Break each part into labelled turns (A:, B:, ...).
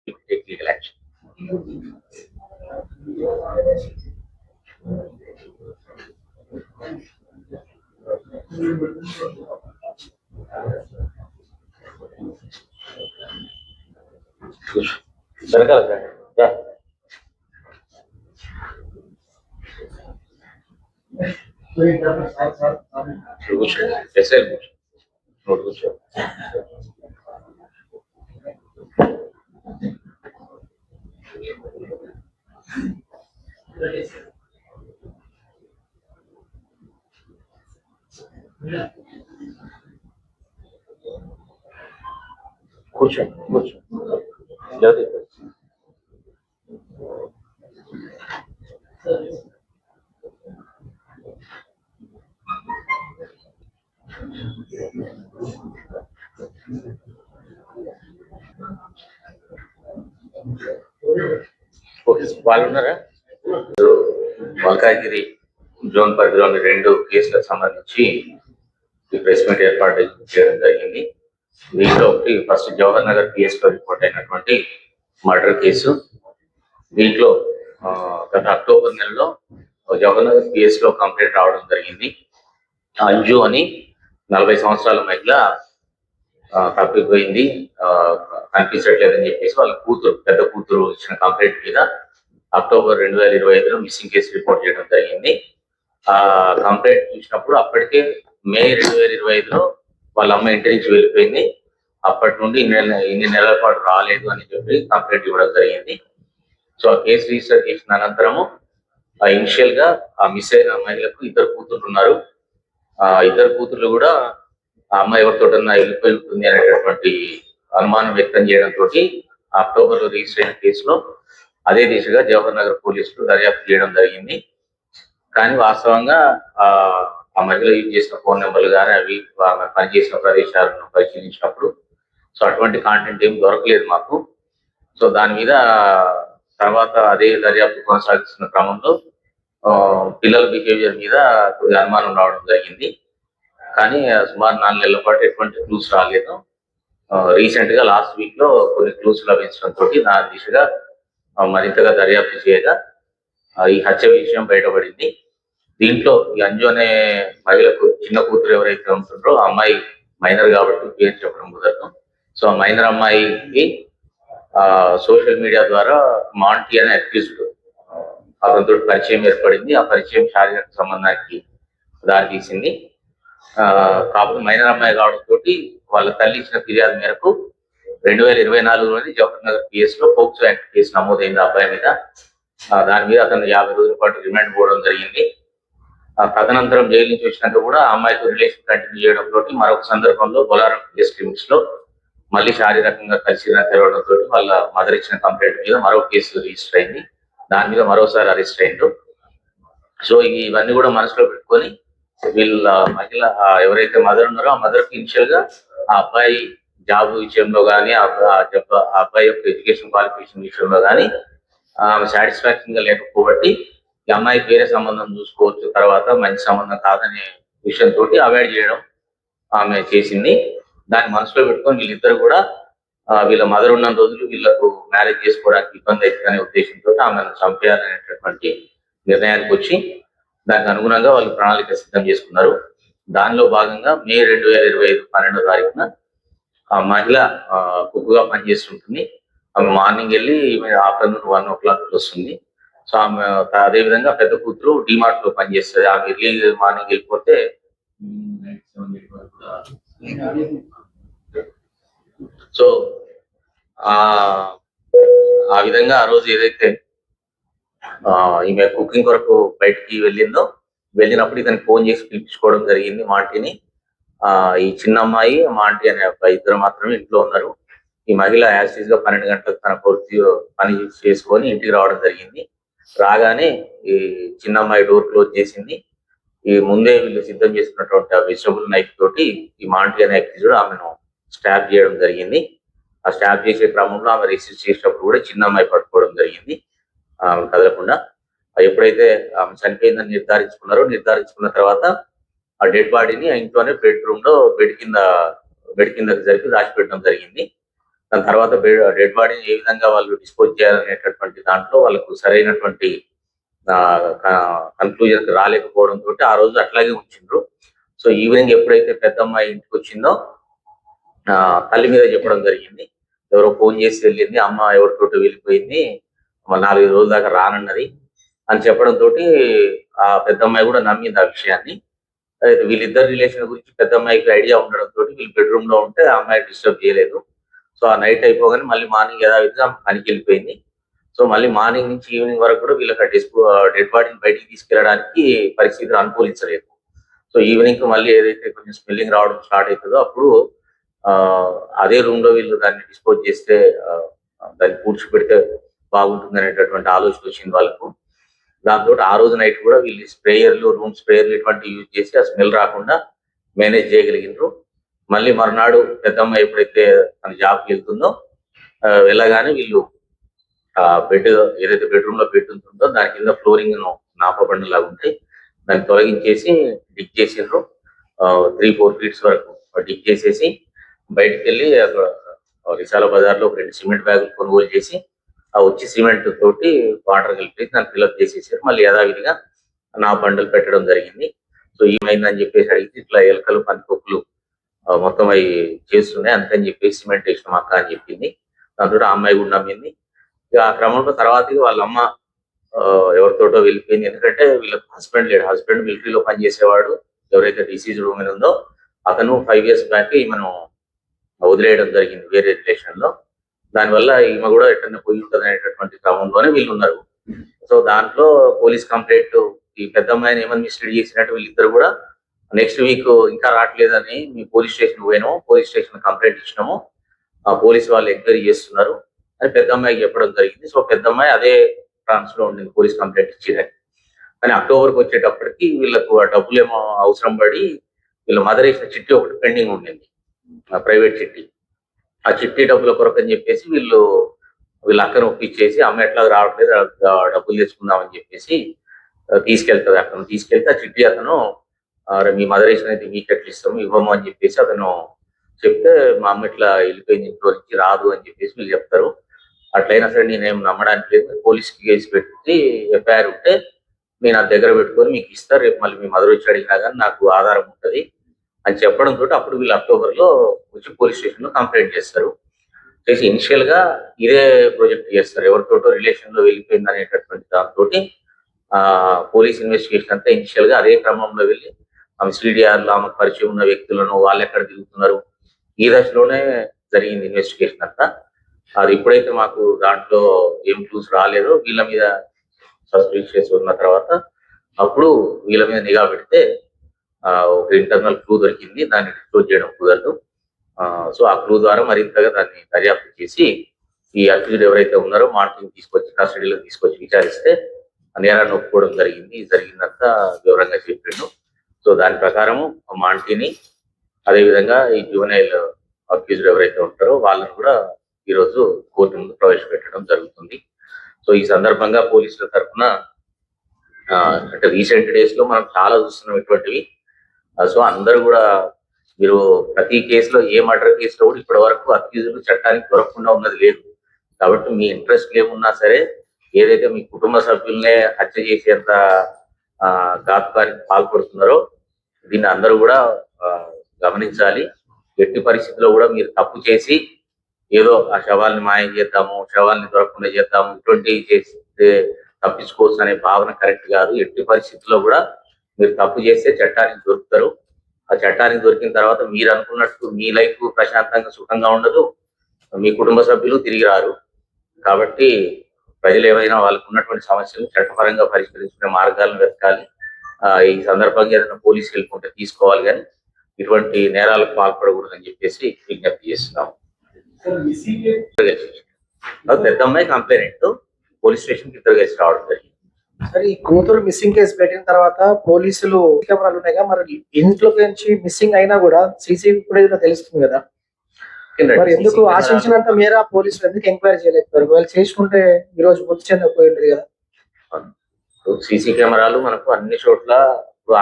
A: take legal action. Yeah. కూర్చోండి కూర్చోండి వాళ్ళు ఉన్నారా? మల్కాజ్గిరి జోన్ పరిధిలోని 2 కేసులకు సంబంధించి ఈ ప్రెస్ మీట్ ఏర్పాటు చేయడం జరిగింది. దీంట్లో ఒకటి ఫస్ట్ జవహర్ నగర్ పిఎస్ లో రిపోర్ట్ అయినటువంటి మర్డర్ కేసు. దీంట్లో గత అక్టోబర్ నెలలో జవహర్ నగర్ పిఎస్ లో కంప్లైంట్ రావడం జరిగింది. అంజు అని 40 సంవత్సరాల మహిళ తప్పిపోయింది, కనిపించట్లేదని చెప్పేసి వాళ్ళ కూతురు, పెద్ద కూతురు ఇచ్చిన కంప్లైంట్ మీద అక్టోబర్ 2025లో మిస్సింగ్ కేసు రిపోర్ట్ చేయడం జరిగింది. ఆ కంప్లైంట్ చూసినప్పుడు అప్పటికే మే 2025లో వాళ్ళ అమ్మ ఇంటి నుంచి వెళ్ళిపోయింది. అప్పటి నుండి ఇన్ని నెలల పాటు రాలేదు అని చెప్పి కంప్లైంట్ ఇవ్వడం జరిగింది. సో ఆ కేసు రిజిస్టర్ చేసిన అనంతరము ఇనిషియల్ గా ఆ మిస్ అయిన మహిళకు 2 కూతుర్లు ఉన్నారు. ఆ 2 కూతుర్లు కూడా ఆ అమ్మాయి ఎవరితోటన్నా వెళ్ళిపోయి ఉంటుంది అనేటటువంటి అనుమానం వ్యక్తం చేయడంతో అక్టోబర్ లో రిజిస్టర్ అయిన కేసులో అదే దిశగా జవహర్ నగర్ పోలీసులు దర్యాప్తు చేయడం జరిగింది. కానీ వాస్తవంగా ఆ మహిళ యూజ్ చేసిన ఫోన్ నెంబర్లు కానీ అవి ఆమె పనిచేసిన ప్రదేశాలను పరిశీలించినప్పుడు సో అటువంటి కాంటెంట్ ఏం దొరకలేదు మాకు. సో దాని మీద తర్వాత అదే దర్యాప్తు కొనసాగిస్తున్న క్రమంలో పిల్లల బిహేవియర్ మీద కొద్దిగా అనుమానం రావడం జరిగింది. కానీ సుమారు 4 నెలల పాటు ఎటువంటి క్లూస్ రాలేదు. రీసెంట్ గా లాస్ట్ వీక్ లో కొన్ని క్లూస్ లభించడంతో దాని దిశగా మరింతగా దర్యాప్తు చేయగా ఈ హత్య విషయం బయటపడింది. దీంట్లో ఈ అంజు అనే మహిళకు చిన్న కూతురు ఎవరైతే ఉంటుందో ఆ అమ్మాయి మైనర్ కాబట్టి పేరు చెప్పడం కుదరదు. సో ఆ మైనర్ అమ్మాయికి సోషల్ మీడియా ద్వారా మాంటీ అనే అక్యూజ్డ్ అతనితో పరిచయం ఏర్పడింది. ఆ పరిచయం శారీరక సంబంధానికి దారి తీసింది. కాకపోతే మైనర్ అమ్మాయి కావడంతో వాళ్ళ తల్లి ఇచ్చిన ఫిర్యాదు మేరకు 2024లోని జవహర్ నగర్ పిఎస్ లో పోక్సో యాక్ట్ కేసు నమోదైంది ఆ అబ్బాయి మీద. దాని మీద అతను 50 రోజుల పాటు రిమాండ్ పోవడం జరిగింది. తదనంతరం జైలు నుంచి వచ్చినాక కూడా ఆ అమ్మాయితో రిలేషన్ కంటిన్యూ చేయడంతో మరొక సందర్భంలో బొలారం పిఎస్ లిమిట్స్ లో మళ్ళీ శారీరకంగా కలిసి తెరవడంతో వాళ్ళ మదర్ ఇచ్చిన కంప్లైంట్ మీద మరో కేసు రిజిస్టర్ అయింది. దాని మీద మరోసారి అరెస్ట్ అయిండు. సో ఇవన్నీ కూడా మనసులో పెట్టుకొని వీళ్ళ మహిళ ఎవరైతే మదర్ ఉన్నారో ఆ మదర్ కి ఇనిషియల్ గా ఆ అబ్బాయి జాబ్ విషయంలో కానీ ఆ అబ్బాయి యొక్క ఎడ్యుకేషన్ క్వాలిఫికేషన్ విషయంలో కానీ సాటిస్ఫాక్షన్ గా లేకపోబట్టి ఈ అమ్మాయికి వేరే సంబంధం చూసుకోవచ్చు, తర్వాత మంచి సంబంధం కాదనే విషయంతో అవాయిడ్ చేయడం ఆమె చేసింది. దాన్ని మనసులో పెట్టుకొని వీళ్ళిద్దరు కూడా వీళ్ళ మదర్ ఉన్న రోజులు వీళ్ళకు మ్యారేజ్ చేసుకోవడానికి ఇబ్బంది అవుతుందనే ఉద్దేశంతో ఆమెను చంపేయాలనేటటువంటి నిర్ణయానికి వచ్చి దానికి అనుగుణంగా వాళ్ళు ప్రణాళిక సిద్ధం చేసుకున్నారు. దానిలో భాగంగా మే 2025 12వ తారీఖున ఆ మహిళ కుక్కుగా పనిచేస్తుంటుంది. ఆమె మార్నింగ్ వెళ్ళి ఆఫ్టర్నూన్ 1 o'clock వస్తుంది. సో ఆమె అదే విధంగా పెద్ద కూతురు డిమార్ట్ లో పనిచేస్తుంది. ఆమె ఎర్లీ మార్నింగ్ వెళ్ళిపోతే సో ఆ విధంగా ఆ రోజు ఏదైతే ఈమె కుకింగ్ కొరకు బయటికి వెళ్ళినప్పుడు ఇతనికి ఫోన్ చేసి పిలిపించుకోవడం జరిగింది మాంటీని. ఈ చిన్న అమ్మాయి మాంటీ అనే అబ్బాయి ఇద్దరు మాత్రమే ఇంట్లో ఉన్నారు. ఈ మహిళ యాసిడ్ గా 12 గంటలకు తన పని చేసుకొని ఇంటికి రావడం జరిగింది. రాగానే ఈ చిన్న అమ్మాయి డోర్ క్లోజ్ చేసింది. ఈ ముందే వీళ్ళు సిద్ధం చేసుకున్నటువంటి ఆ వెజిటబుల్ నైఫ్ తోటి ఈ మాంటీ అనే అక్యూజ్డ్ ఆమెను స్టాబ్ చేయడం జరిగింది. ఆ స్టాబ్ చేసే క్రమంలో ఆమె రిసీవ్ చేసినప్పుడు కూడా చిన్న అమ్మాయి పట్టుకోవడం జరిగింది ఆమె కదలకుండా. ఎప్పుడైతే ఆమె చనిపోయిందని నిర్ధారించుకున్న తర్వాత ఆ డెడ్ బాడీని ఇంట్లోనే బెడ్రూమ్ లో బెడ్ కింద జరిపి దాచిపెట్టడం జరిగింది. దాని తర్వాత డెడ్ బాడీని ఏ విధంగా వాళ్ళు డిస్పోజ్ చేయాలనేటటువంటి దాంట్లో వాళ్ళకు సరైనటువంటి కన్క్లూజన్ రాలేకపోవడం తోటి ఆ రోజు అట్లాగే ఉంచిండ్రు. సో ఈవినింగ్ ఎప్పుడైతే పెద్దమ్మాయి ఇంటికి వచ్చిందో తల్లి మీద చెప్పడం జరిగింది. ఎవరో ఫోన్ చేసి వెళ్ళింది, అమ్మ ఎవరితోటి వెళ్ళిపోయింది, 4 రోజుల దాకా రానన్నది అని చెప్పడం తోటి ఆ పెద్దమ్మాయి కూడా నమ్మింది ఆ విషయాన్ని. అయితే వీళ్ళిద్దరు రిలేషన్ గురించి పెద్దమ్మాయికి ఐడియా ఉండడం తోటి వీళ్ళు బెడ్రూమ్ లో ఉంటే ఆ అమ్మాయి డిస్టర్బ్ చేయలేదు. సో ఆ నైట్ అయిపోగానే మళ్ళీ మార్నింగ్ యథావిధిగా పనికి వెళ్ళిపోయింది. సో మళ్ళీ మార్నింగ్ నుంచి ఈవినింగ్ వరకు కూడా వీళ్ళకి డెడ్ బాడీని బయటికి తీసుకెళ్ళడానికి పరిస్థితులు అనుకూలించలేదు. సో ఈవినింగ్ మళ్ళీ ఏదైతే కొంచెం స్మెల్లింగ్ రావడం స్టార్ట్ అవుతుందో అప్పుడు అదే రూమ్ లో వీళ్ళు దాన్ని డిస్పోజ్ చేస్తే దాన్ని పూడ్చిపెడితే బాగుంటుంది అనేటటువంటి ఆలోచన వచ్చింది వాళ్ళకు. దాంతో ఆ రోజు నైట్ కూడా వీళ్ళు స్ప్రేయర్లు, రూమ్ స్ప్రేయర్లు ఇటువంటి యూజ్ చేసి ఆ స్మెల్ రాకుండా మేనేజ్ చేయగలిగినారు. మళ్ళీ మరునాడు పెద్దమ్మ ఎప్పుడైతే తన జాబ్కి వెళ్తుందో వెళ్ళగానే వీళ్ళు బెడ్ ఏదైతే బెడ్రూమ్ లో బెడ్ ఉంటుందో దాని కింద ఫ్లోరింగ్ నాపబండలాగా ఉంటాయి, దాన్ని తొలగించేసి డిగ్ చేసిండ్రు. 3-4 ఫీట్స్ వరకు డిగ్ చేసేసి బయటకు వెళ్ళి అక్కడ విశాల బజార్ లో 2 సిమెంట్ బ్యాగులు కొనుగోలు చేసి వచ్చి సిమెంట్ తోటి వాటర్ కలిపి దాన్ని ఫిల్అప్ చేసేసారు. మళ్ళీ యథావిధిగా నా బండలు పెట్టడం జరిగింది. సో ఏమైందని చెప్పేసి అడిగితే ఇట్లా ఎలకలు, పందికొక్కులు మొత్తం అవి చేస్తున్నాయి, అందుకని చెప్పేసి సిమెంట్ వేసినాం అక్క అని చెప్పింది. దాంతో ఆ అమ్మాయి కూడా నమ్మింది. ఇక ఆ క్రమంలో తర్వాత వాళ్ళ అమ్మ ఎవరితోటో వెళ్ళిపోయింది. ఎందుకంటే వీళ్ళకి హస్బెండ్ లేడు, హస్బెండ్ మిలిటరీలో పనిచేసేవాడు. ఎవరైతే డిసీజ్డ్ ఉమెన్ ఉందో అతను 5 years బ్యాక్ ఈమెను వదిలేయడం జరిగింది వేరే రిలేషన్ లో. దానివల్ల ఈమె కూడా ఎక్కడైనా పోయి ఉంటుంది అనేటటువంటి క్రమంలోనే వీళ్ళు ఉన్నారు. సో దాంట్లో పోలీస్ కంప్లైంట్ ఈ పెద్ద అమ్మాయిని ఏమని మిస్లీడ్ చేసినట్టు వీళ్ళిద్దరు కూడా నెక్స్ట్ వీక్ ఇంకా రావట్లేదని మీ పోలీస్ స్టేషన్ పోయినాము, పోలీస్ స్టేషన్ కంప్లైంట్ ఇచ్చినాము, ఆ పోలీస్ వాళ్ళు ఎంక్వైరీ చేస్తున్నారు అని పెద్ద అమ్మాయికి చెప్పడం జరిగింది. సో పెద్ద అమ్మాయి అదే ట్రాన్స్ లో ఉండింది పోలీస్ కంప్లైంట్ ఇచ్చేదని. కానీ అక్టోబర్కి వచ్చేటప్పటికి వీళ్ళకు ఆ డబ్బులు ఏమో అవసరం పడి వీళ్ళ మదర్ వేసిన చిట్టి ఒకటి పెండింగ్ ఉండింది, ప్రైవేట్ చిట్టి. ఆ చిట్టి డబ్బుల కొరకు అని చెప్పేసి వీళ్ళ అక్కను ఒప్పించేసి అమ్మ ఎట్లా రావట్లేదు డబ్బులు తెచ్చుకుందామని చెప్పేసి తీసుకెళ్తుంది. అతను తీసుకెళ్తే ఆ చిట్టి అతను మీ మదర్ వేసిన అయితే మీకు ఎట్లా ఇస్తాము ఇవ్వము అని చెప్పేసి అతను చెప్తే మా అమ్మ ఇట్లా వెళ్ళిపోయింది ఇంట్లో నుంచి రాదు అని చెప్పేసి వీళ్ళు చెప్తారు. అట్లయినా సరే నేనేం నమ్మడానికి లేదు, పోలీస్కి కేసు పెట్టి ఎఫ్ఐఆర్ ఉంటే నేను ఆ దగ్గర పెట్టుకొని మీకు ఇస్తారు, రేపు మళ్ళీ మీ మదర్ వచ్చి అడిగినా కానీ నాకు ఆధారం ఉంటుంది అని చెప్పడంతో అప్పుడు వీళ్ళు అక్టోబర్లో వచ్చి పోలీస్ స్టేషన్ లో కంప్లైంట్ చేస్తారు. చేసి ఇనిషియల్ గా ఇదే ప్రాజెక్ట్ చేస్తారు, ఎవరితోటో రిలేషన్ లో వెళ్ళిపోయింది అనేటటువంటి దాంతో పోలీస్ ఇన్వెస్టిగేషన్ అంతా ఇనిషియల్ గా అదే క్రమంలో వెళ్ళి ఆమె సిడిఆర్ లో ఆమెకు పరిచయం ఉన్న వ్యక్తులను వాళ్ళు ఎక్కడ తిరుగుతున్నారు ఈ దశలోనే జరిగింది ఇన్వెస్టిగేషన్ అంతా. అది ఇప్పుడైతే మాకు దాంట్లో ఏం క్లూస్ రాలేదో వీళ్ళ మీద సస్పెక్ట్ ఉన్న తర్వాత అప్పుడు వీళ్ళ మీద నిఘా పెడితే ఒక ఇంటర్నల్ క్లూ దొరికింది, దాన్ని డిస్క్లోజ్ చేయడం కుదరదు. సో ఆ క్లూ ద్వారా మరింతగా దాన్ని దర్యాప్తు చేసి ఈ అక్యూజ్డ్ ఎవరైతే ఉన్నారో మాంటిని తీసుకొచ్చి కస్టడీలో తీసుకొచ్చి విచారిస్తే నేరాన్ని ఒప్పుకోవడం జరిగింది. జరిగిందంతా వివరంగా చెప్పిండు. సో దాని ప్రకారము మాంటిని అదేవిధంగా ఈ జూనైల్ అక్యూజ్డ్ ఎవరైతే ఉంటారో వాళ్ళని కూడా ఈరోజు కోర్టు ముందు ప్రవేశపెట్టడం జరుగుతుంది. సో ఈ సందర్భంగా పోలీసుల తరఫున అంటే రీసెంట్ డేస్ లో మనం చాలా చూస్తున్నాం ఇటువంటివి. సో అందరూ కూడా మీరు ప్రతి కేసులో ఏ మర్డర్ కేసులో కూడా ఇప్పటి వరకు అక్యూజ్డ్ చట్టానికి దొరకకుండా ఉన్నది లేదు. కాబట్టి మీ ఇంట్రెస్ట్ ఏమున్నా సరే ఏదైతే మీ కుటుంబ సభ్యులనే హత్య చేసేంత ఘాతుకానికి పాల్పడుతున్నారో దీన్ని అందరూ కూడా గమనించాలి. ఎట్టి పరిస్థితుల్లో కూడా మీరు తప్పు చేసి ఏదో ఆ శవాల్ని మాయం చేద్దాము, శవాల్ని దొరకకుండా చేద్దాము ఇటువంటివి చేస్తే తప్పించుకోవచ్చు అనే భావన కరెక్ట్ కాదు. ఎట్టి పరిస్థితుల్లో కూడా మీరు తప్పు చేస్తే చట్టానికి దొరుకుతారు. ఆ చట్టానికి దొరికిన తర్వాత మీరు అనుకున్నట్టు మీ లైఫ్ ప్రశాంతంగా సుఖంగా ఉండదు, మీ కుటుంబ సభ్యులు తిరిగి రారు. కాబట్టి ప్రజలు ఏమైనా వాళ్ళకు ఉన్నటువంటి సమస్యలు చట్టపరంగా పరిష్కరించుకునే మార్గాలను వెతకాలి. ఈ సందర్భంగా ఏదైనా పోలీసులు వెళ్ళుకుంటే తీసుకోవాలి, కానీ ఇటువంటి నేరాలకు పాల్పడకూడదని చెప్పేసి విజ్ఞప్తి చేస్తున్నాము. పెద్ద అమ్మాయి కంప్లైంట్ పోలీస్ స్టేషన్ కి ఇద్దరు కలిసి రావడం జరిగింది.
B: సరే, ఈ కూతురు మిస్సింగ్ కేసు పెట్టిన తర్వాత పోలీసులు కెమెరాలు ఉన్నాయి, మరి ఇంట్లో నుంచి మిస్సింగ్ అయినా కూడా సీసీటీవీ ఫుటేజ్ తెలుస్తుంది కదా, మరి ఎందుకు ఆశించినంత మేర పోలీసులు ఎందుకు ఎంక్వైరీ చేయలేకపోయారు? ఒకవేళ చేసుకుంటే ఈ రోజు మృతి చెందకపోయింది కదా.
A: సీసీ కెమెరాలు మనకు అన్ని చోట్ల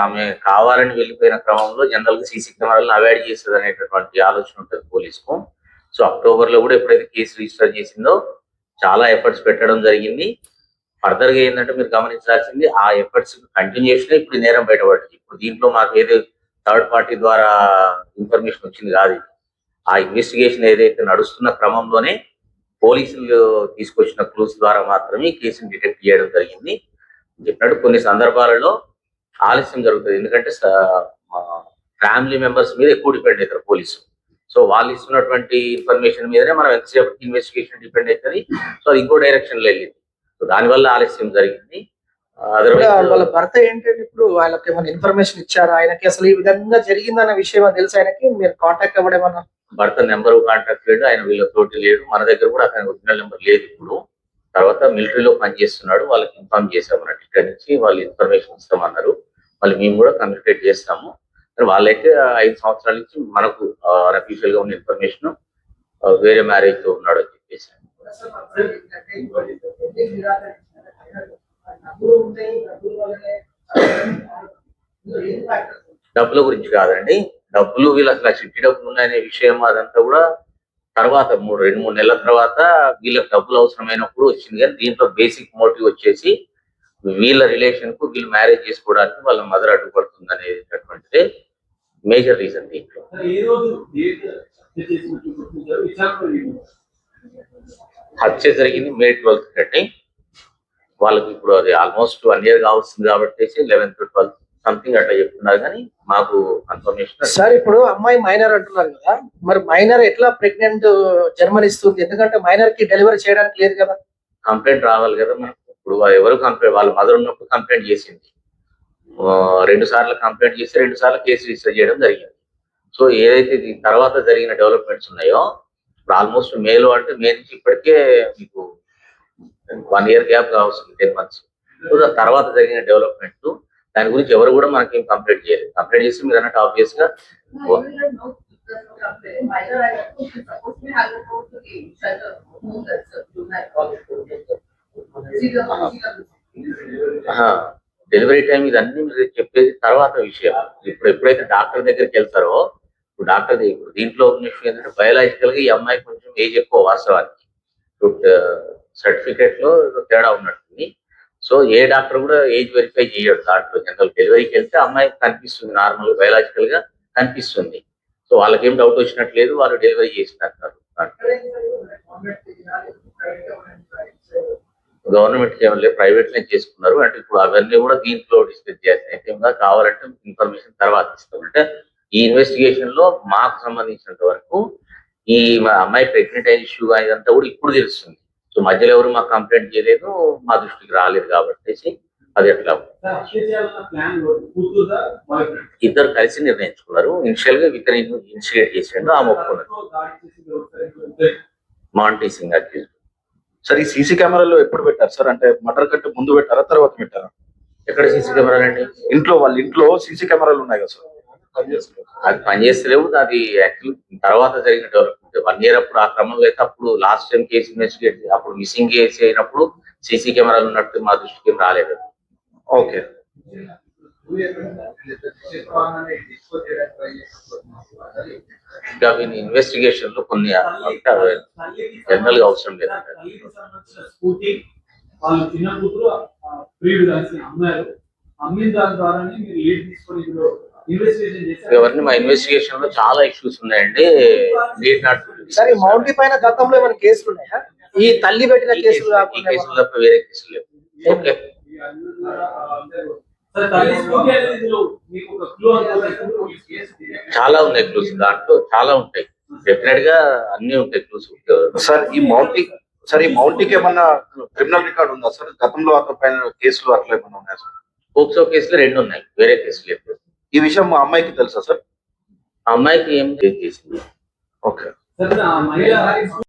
A: ఆమె కావాలని వెళ్ళిపోయిన క్రమంలో జనరల్ గా సీసీ కెమెరాలను అవాయిడ్ చేస్తుంది అనేటటువంటి ఆలోచన ఉంటుంది పోలీసుకు. సో అక్టోబర్ లో కూడా ఎప్పుడైతే కేసు రిజిస్టర్ చేసిందో చాలా ఎఫర్ట్స్ పెట్టడం జరిగింది. ఫర్దర్ గా ఏంటంటే మీరు గమనించాల్సింది ఆ ఎఫర్ట్స్ కంటిన్యూషన్ ఇప్పుడు ఈ నేరం బయటపడింది. ఇప్పుడు దీంట్లో మాకు ఏదో థర్డ్ పార్టీ ద్వారా ఇన్ఫర్మేషన్ వచ్చింది కాదు ఇది. ఆ ఇన్వెస్టిగేషన్ ఏదైతే నడుస్తున్న క్రమంలోనే పోలీసులు తీసుకొచ్చిన క్లూస్ ద్వారా మాత్రమే ఈ కేసుని డిటెక్ట్ చేయడం జరిగింది. చెప్పినట్టు కొన్ని సందర్భాలలో ఆలస్యం జరుగుతుంది, ఎందుకంటే ఫ్యామిలీ మెంబర్స్ మీద ఎక్కువ డిపెండ్ అవుతారు పోలీసు. సో వాళ్ళు ఇస్తున్నటువంటి ఇన్ఫర్మేషన్ మీదనే మనం ఎంతసేపు ఇన్వెస్టిగేషన్ డిపెండ్ అవుతుంది. సో అది ఇంకో డైరెక్షన్ లో వెళ్ళింది. సో దానివల్ల ఆలస్యం జరిగింది.
B: వాళ్ళ భర్త ఏంటంటే ఇప్పుడు వాళ్ళకి ఏమైనా ఇన్ఫర్మేషన్ ఇచ్చారా, ఆయనకి అసలు ఈ విధంగా జరిగిందన్న విషయం తెలుసు ఆయనకి, మీరు కాంటాక్ట్ అవ్వడమన్నా?
A: భర్త నెంబర్ కాంటాక్ట్ లేడు, ఆయన వీళ్ళతోటి లేడు, మన దగ్గర కూడా అతని ఒరిజినల్ నెంబర్ లేదు. ఇప్పుడు తర్వాత మిలిటరీలో పనిచేస్తున్నాడు, వాళ్ళకి ఇన్ఫార్మ్ చేసామన్నట్టు ఇక్కడ నుంచి వాళ్ళు ఇన్ఫర్మేషన్ ఇస్తామన్నారు. మళ్ళీ మేము కూడా కమ్యూనికేట్ చేస్తాము. వాళ్ళైతే 5 సంవత్సరాల నుంచి మనకు అఫీషియల్ గా ఉన్న ఇన్ఫర్మేషన్ వేరే మ్యారేజ్ తో ఉన్నాడు అని చెప్పేసి. డబ్బుల గురించి కాదండి, డబ్బులు వీళ్ళు అసలు చిట్టి డబ్బులు ఉన్నాయనే విషయం అదంతా కూడా తర్వాత 2-3 నెలల తర్వాత వీళ్ళకి డబ్బులు అవసరమైనప్పుడు వచ్చింది. కానీ దీంట్లో బేసిక్ మోటివ్ వచ్చేసి వీళ్ళ రిలేషన్ కు వీళ్ళు మ్యారేజ్ చేసుకోవడానికి వాళ్ళ మదర్ అడ్డుపడుతుంది అనేటటువంటిదే మేజర్ రీజన్ దీంట్లో. హత్య జరిగింది May 12th కంటే వాళ్ళకి ఇప్పుడు అది ఆల్మోస్ట్ 1 year కావస్తుంది కాబట్టి 11th 12th సంథింగ్ అట్లా చెప్తున్నారు, కానీ మాకు కన్ఫర్మేషన్.
B: సార్ ఇప్పుడు అమ్మాయి మైనర్ అంటున్నారు కదా, మరి మైనర్ ఎట్లా ప్రెగ్నెంట్ జన్మనిస్తుంది? ఎందుకంటే మైనర్ కి డెలివరీ చేయడానికి లేదు కదా.
A: కంప్లైంట్ రావాలి కదా మనకు. ఇప్పుడు ఎవరు కంప్లైంట్, వాళ్ళ మదర్ ఉన్నప్పుడు కంప్లైంట్ చేసింది, 2 సార్లు కంప్లైంట్ చేసి 2 సార్లు కేసు రిజిస్టర్ చేయడం జరిగింది. సో ఏదైతే దీని తర్వాత జరిగిన డెవలప్మెంట్స్ ఉన్నాయో ఇప్పుడు ఆల్మోస్ట్ మేలో అంటే మే నుంచి ఇప్పటికే మీకు 1 year గ్యాప్ కావస్తుంది, 10 months. సో దాని తర్వాత జరిగిన డెవలప్మెంట్ దాని గురించి ఎవరు కూడా మనకేం కంప్లైంట్ చేయలేదు. కంప్లైంట్ చేసి మీరు అన్నట్టు ఆబ్వియస్ గా డెలివరీ టైం ఇదన్నీ మీరు చెప్పేది తర్వాత విషయం. ఇప్పుడు ఎప్పుడైతే డాక్టర్ దగ్గరికి వెళ్తారో ఇప్పుడు డాక్టర్ ఇప్పుడు దీంట్లో ఉన్న విషయం ఏంటంటే బయోలాజికల్ గా ఈ అమ్మాయి కొంచెం ఏజ్ ఎక్కువ వాస్తవానికి, సర్టిఫికేట్ లో తేడా ఉన్నట్టుంది. సో ఏ డాక్టర్ కూడా ఏజ్ వెరిఫై చేయడు దాంట్లో. జనరల్ డెలివరీకి వెళ్తే అమ్మాయి కనిపిస్తుంది, నార్మల్ బయోలాజికల్ గా కనిపిస్తుంది. సో వాళ్ళకేం డౌట్ వచ్చినట్లేదు, వాళ్ళు డెలివరీ చేసినట్టు. గవర్నమెంట్ ఏమో లేదు, ప్రైవేట్ లో చేసుకున్నారు. అంటే ఇప్పుడు అవన్నీ కూడా దీంట్లో డిస్కస్ చేస్తాయి. కావాలంటే ఇన్ఫర్మేషన్ తర్వాత ఇస్తాం. అంటే ఈ ఇన్వెస్టిగేషన్ లో మాకు సంబంధించినంత వరకు ఈ అమ్మాయి ప్రెగ్నెంట్ అయిన ఇష్యూ ఇదంతా కూడా ఇప్పుడు తెలుస్తుంది. సో మధ్యలో ఎవరు మాకు కంప్లైంట్ చేయలేదు, మా దృష్టికి రాలేదు కాబట్టి అది ఎట్లా ఇద్దరు కలిసి నిర్ణయించుకున్నారు. ఇనిషియల్ గా ఇతను ఇనిషియేట్ చేసిండు, ఆమె ఒప్పుకున్నారు. Monty Singh accused.
C: సార్ ఈ సీసీ కెమెరాలు ఎప్పుడు పెట్టారు సార్? అంటే మర్డర్ కంటే ముందు పెట్టారా తర్వాత పెట్టారా?
A: ఎక్కడ సీసీ కెమెరాలు అండి?
C: వాళ్ళ ఇంట్లో సీసీ కెమెరాలు ఉన్నాయి కదా సార్?
A: అది పనిచేస్తలేవు. అది యాక్చువల్ తర్వాత జరిగిన డెవలప్మెంట్ 1 year అప్పుడు ఆ క్రమంలో అయితే అప్పుడు లాస్ట్ టైం కేసు ఇన్వెస్టిగేట్ అప్పుడు మిస్సింగ్ కేసు అయినప్పుడు సీసీ కెమెరాలు ఉన్నట్టు మా దృష్టికి రాలేదు.
C: ఓకే.
A: ఇంకా ఇన్వెస్టిగేషన్ లో కొన్ని జనరల్ గా అవసరం లేదు. ఎవరిని మా ఇన్వెస్టిగేషన్ లో చాలా ఇష్యూస్ ఉన్నాయండి.
B: సరే మౌంటీ పైన గతంలో ఏమైనా కేసులు ఉన్నాయా? ఈ తల్లి పెట్టిన కేసులు
A: ఈ కేసులు తప్ప వేరే కేసులు లేవు. ఓకే, చాలా ఉన్నాయి క్లూస్, దాంట్లో చాలా ఉంటాయి. డెఫినెట్ గా అన్ని ఉంటాయి క్లూస్.
C: సార్ ఈ మౌంటీకి ఏమన్నా క్రిమినల్ రికార్డ్ ఉందా సార్? గతంలో అతని పైన కేసులు అట్లా ఏమన్నా ఉన్నాయా సార్?
A: పోక్సో కేసులు 2 ఉన్నాయి, వేరే కేసులు లేవు.
C: ఈ విషయం మా అమ్మాయికి తెలుసా సార్?
A: అమ్మాయికి ఏం చేసింది?
C: ఓకే.